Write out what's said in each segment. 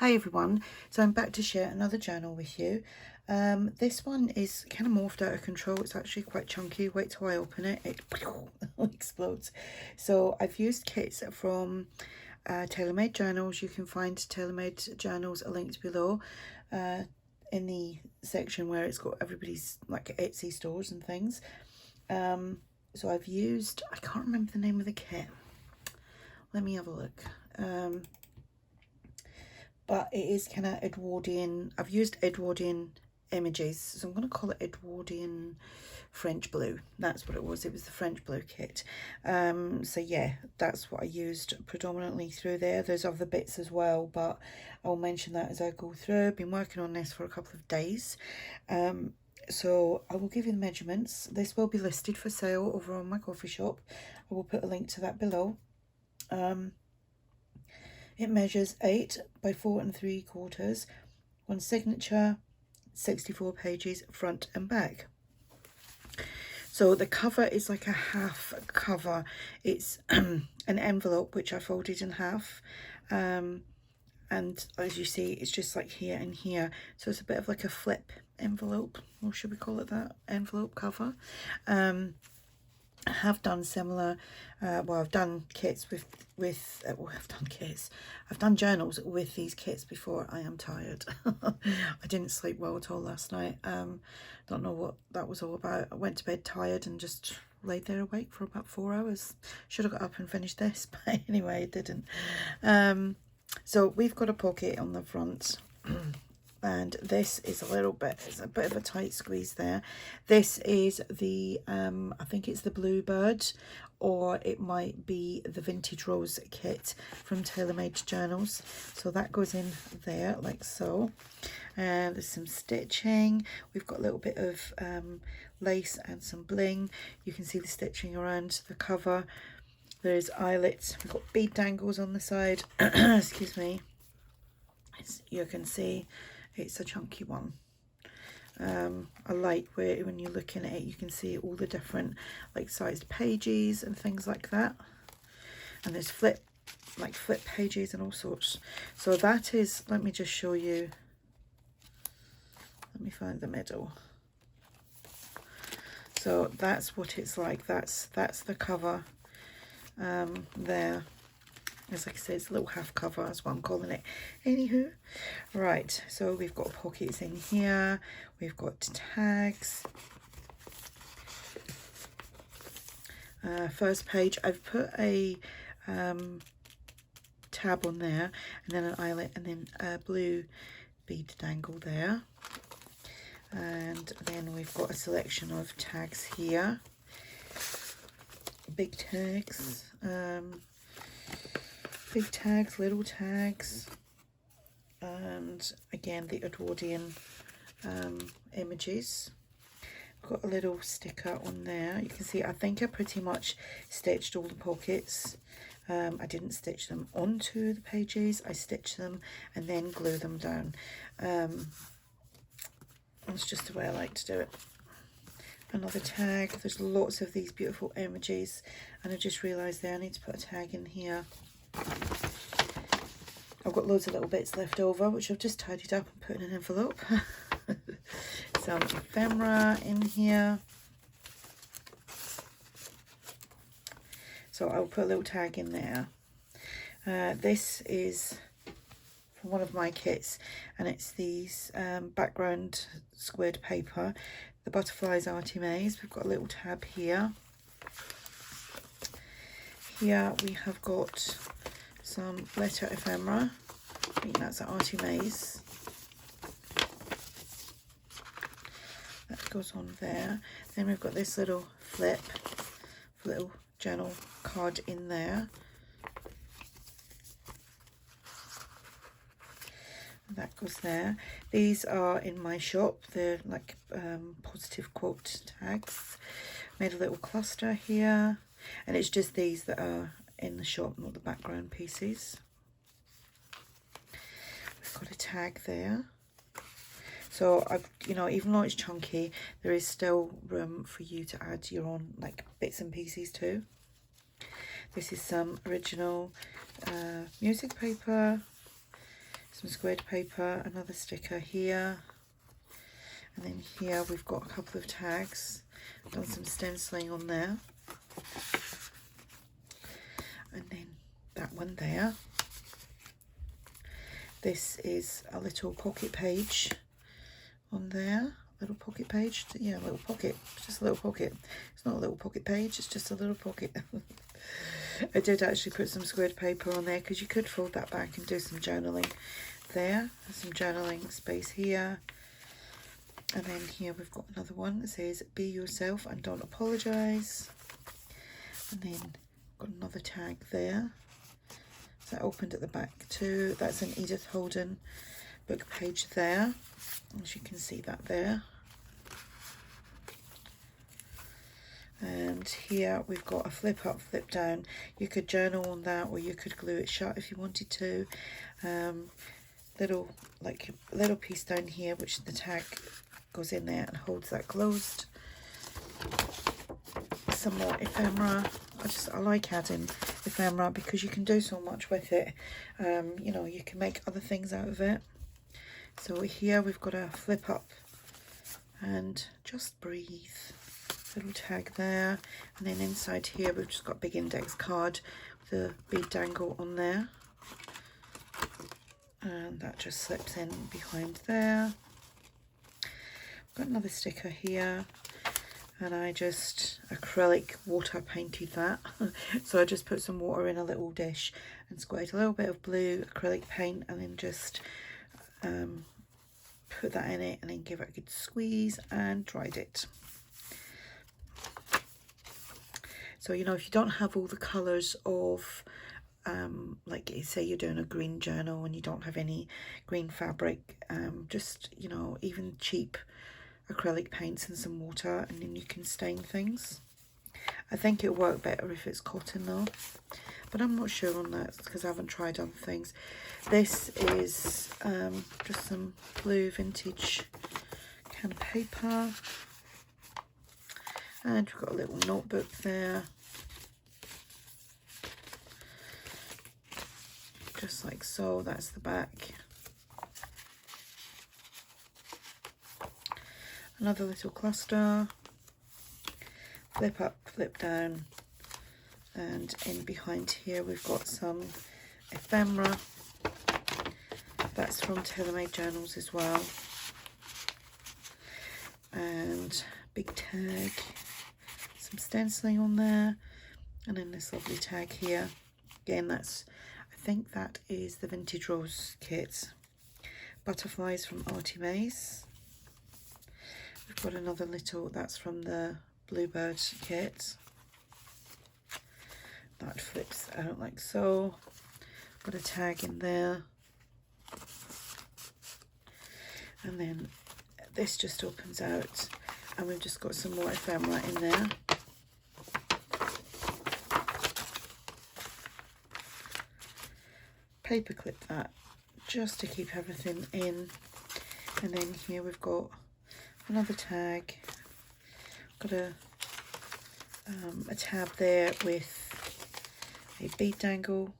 Hi everyone, so I'm back to share another journal with you. This one is kind of morphed out of control. It's actually quite chunky. Wait till I open it, it explodes. So I've used kits from TaylorMadeJournals. You can find TaylorMadeJournals linked below in the section where it's got everybody's like Etsy stores and things. So I've used, I can't remember the name of the kit. Let me have a look. But it is kind of Edwardian. I've used Edwardian images, so I'm going to call it Edwardian French Blue. That's what it was. It was the French Blue kit. So yeah, that's what I used predominantly through there. There's other bits as well, but I'll mention that as I go through. I've been working on this for a couple of days. So I will give you the measurements. This will be listed for sale over on my coffee shop. I will put a link to that below. It measures 8 by 4 3/4, one signature, 64 pages, front and back. So the cover is like a half cover. It's an envelope which I folded in half, and as you see, it's just like here and here. So it's a bit of like a flip envelope, or should we call it that? Envelope cover. I have done similar, well, I've done kits I've done journals with these kits before. I am tired. I didn't sleep well at all last night. Don't know what that was all about. I went to bed tired and just laid there awake for about 4 hours. Should have got up and finished this, but anyway, I didn't. So we've got a pocket on the front. And this is it's a bit of a tight squeeze there. This is the, I think it's the Bluebird, or it might be the Vintage Rose kit from TaylorMadeJournals. So that goes in there like so. And there's some stitching. We've got a little bit of lace and some bling. You can see the stitching around the cover. There's eyelets. We've got bead dangles on the side. Excuse me. You can see it's a chunky one. I like where when you're looking at it, you can see all the different like sized pages and things like that. And there's flip pages and all sorts. So that is, let me just show you. Let me find the middle. So that's what it's like. That's the cover there. As like I said, it's a little half cover, that's what I'm calling it. Anywho, right, so we've got pockets in here, we've got tags. First page, I've put a tab on there, and then an eyelet, and then a blue bead dangle there. And then we've got a selection of tags here. Big tags. Big tags, little tags, and again the Edwardian images. I've got a little sticker on there. You can see I think I pretty much stitched all the pockets. I didn't stitch them onto the pages, I stitched them and then glue them down. That's just the way I like to do it. Another tag. There's lots of these beautiful images, and I just realised there I need to put a tag in here. I've got loads of little bits left over, which I've just tidied up and put in an envelope. Some ephemera in here. So I'll put a little tag in there. This is from one of my kits, and it's these background squared paper. The butterflies ARTYmaze. We've got a little tab here. Here we have got some letter ephemera. I think that's an ARTYmaze. That goes on there. Then we've got this little little journal card in there. That goes there. These are in my shop. They're like positive quote tags. Made a little cluster here. And it's just these that are in the shop, not the background pieces. We've got a tag there. So you know, even though it's chunky, there is still room for you to add your own like bits and pieces too. This is some original music paper. some squared paper, another sticker here, and then here we've got a couple of tags, done some stenciling on there, and then that one there. This is a little pocket page on there, little pocket page, yeah, little pocket, just a little pocket. It's not a little pocket page, it's just a little pocket. I did actually put some squared paper on there because you could fold that back and do some journaling there. There's some journaling space here. And then here we've got another one that says, be yourself and don't apologise. And then got another tag there. So that opened at the back too. That's an Edith Holden book page there. As you can see that there. And here we've got a flip up, flip down. You could journal on that, or you could glue it shut if you wanted to. Little piece down here, which the tag goes in there and holds that closed. Some more ephemera. I like adding ephemera because you can do so much with it. You know, you can make other things out of it. So here we've got a flip up and just breathe. Little tag there, and then inside here we've just got a big index card with a bead dangle on there, and that just slips in behind there. Got another sticker here, and I just acrylic water painted that. So I just put some water in a little dish and squirted a little bit of blue acrylic paint, and then just put that in it, and then give it a good squeeze and dried it. So, you know, if you don't have all the colours of, like say you're doing a green journal and you don't have any green fabric, just, you know, even cheap acrylic paints and some water, and then you can stain things. I think it'll work better if it's cotton though, but I'm not sure on that because I haven't tried other things. This is just some blue vintage kind of paper. And we've got a little notebook there. Just like so, that's the back. Another little cluster. Flip up, flip down. And in behind here we've got some ephemera. That's from TaylorMadeJournals as well. And big tag. Some stenciling on there, and then this lovely tag here. Again, that's, I think that is the Vintage Rose kit. Butterflies from ARTYmaze. We've got another little, that's from the Bluebird kit. That flips out like so. Got a tag in there. And then this just opens out, and we've just got some more ephemera in there. Paper clip that just to keep everything in, and then here we've got another tag. Got a tab there with a bead dangle.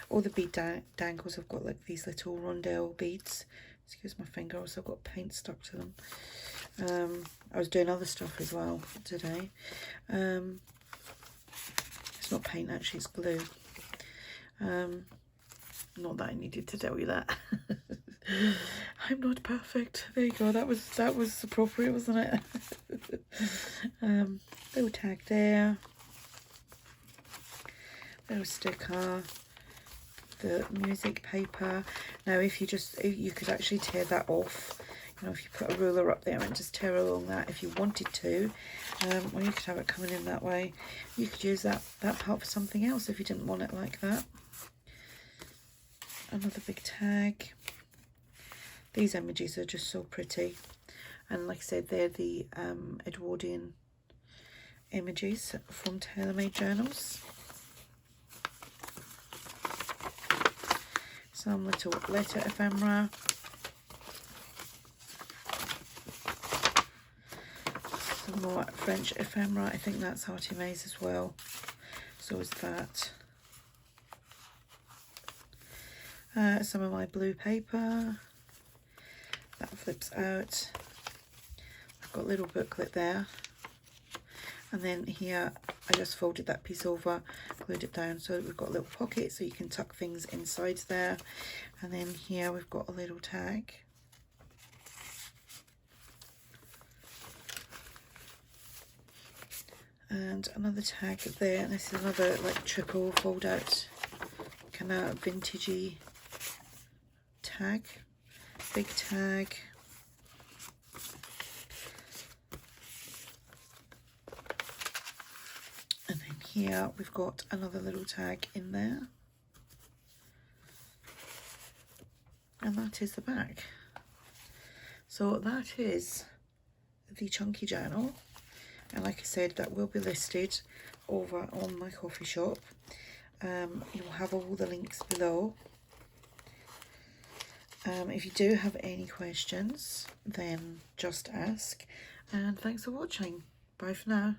All the bead dangles have got like these little rondelle beads. Excuse my finger, also got paint stuck to them. I was doing other stuff as well today. It's not paint actually, it's glue. Not that I needed to tell you that. I'm not perfect. There you go. That was appropriate, wasn't it? Little tag there. Little sticker. The music paper. Now, if you could actually tear that off. You know, if you put a ruler up there and just tear along that, if you wanted to, or you could have it coming in that way. You could use that part for something else if you didn't want it like that. Another big tag. These images are just so pretty, and like I said, they're the Edwardian images from TaylorMadeJournals. Some little letter ephemera. Some more French ephemera. I think that's ARTYmaze as well. So is that. some of my blue paper that flips out. I've got a little booklet there, and then here I just folded that piece over, glued it down so that we've got a little pocket so you can tuck things inside there. And then here we've got a little tag. And another tag there, and this is another like triple fold out kind of vintagey tag, big tag. And then here we've got another little tag in there, and that is the back. So that is the chunky journal, and like I said, that will be listed over on my coffee shop. You'll have all the links below. If you do have any questions, then just ask, and thanks for watching. Bye for now.